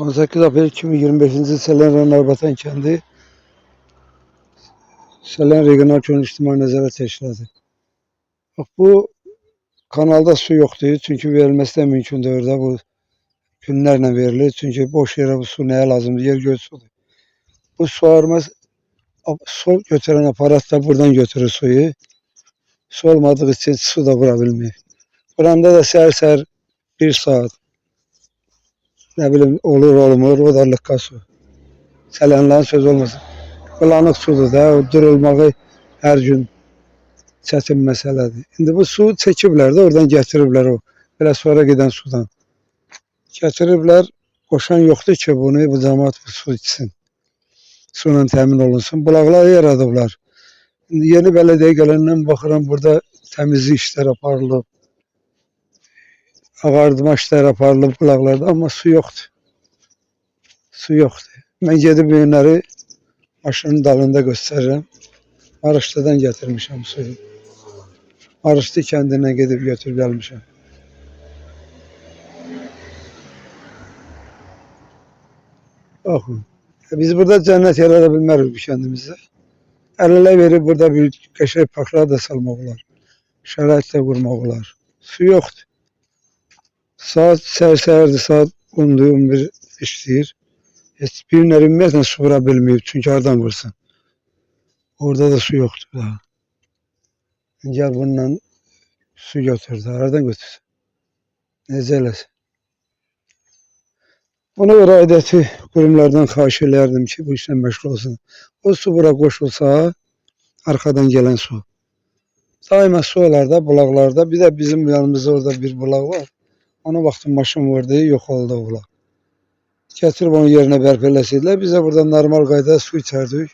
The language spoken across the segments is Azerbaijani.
18 April 2025'ci Selen Narbatan kəndi Selen Regional Köyün İctimai Nəzarət Təşkilatı. Bax, bu kanalda su yoxdur, çünki verilməsi də mümkün deyil də, bu günlərlə verilir, çünki boş yerə bu su nəyə lazımdır, yer göz sudur. Bu suarma su götürən aparat da buradan götürür suyu, su olmadığı için su da vura bilmir. Buranda da səhər-səhər 1 saat, ne bileyim olur olmur, o da lıqqa su. Sələnlərin söz olmasın. Bulanıq sudur da, o durulmağı hər gün çətin məsələdir. İndi bu su çəkiblər də, oradan gətiriblər o, belə sonra gedən sudan. Gətiriblər, qoşan yoxdur ki, bunu, bu cəmaat bu su içsin. Suyla təmin olunsun. Bulaqları yaradıblar. İndi yeni bələdiyyə gələndən baxıram, burada təmizlik işləri aparılıb. Ağardıma işləri aparılıb bulaqlarda, amma su yoxdur. Su yoxdur. Mən gedib günləri maşının dalında göstərirəm. Arışlıdan gətirmişəm suyu. Arışlı kəndindən gedib götürüb gəlmişəm. Baxın, biz burada cənnət yarada bilmərik bu kəndimizdə. Əllə verib burada bir qəşəng parklar da salmaq olar. Şərait də qurmaq olar. Su yoxdur. Saat səhər-səhərdir, saat 10-dur, 11 işləyir. Heç bir günlər ümumiyyətlə su vura bilməyib, çünki hardan vursun. Orada da su yoxdur daha. Gəl bununla su götürdü, hardan götürsün? Necə eləsin? Ona görə aidiyyəti qurumlardan xahiş edərdim ki, bu işlə məşğul olsun. O su bura qoşulsa, arxadan gələn su. Daima su olar da, bulaqlarda. Bir də bizim yanımızda orada bir bulaq var. Ona vaxtın maşın vurdu, yox oldu o bulaq. Gətirib onun yerinə bərpa eləsəydilər, biz də burada normal qaydada su içərdik.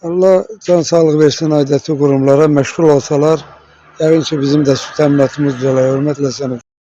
Allah can sağlıq versin aidiyyəti qurumlara, məşğul olsalar, yəqin ki, bizim də su təminatımız düzələr. Hörmətlə sənə.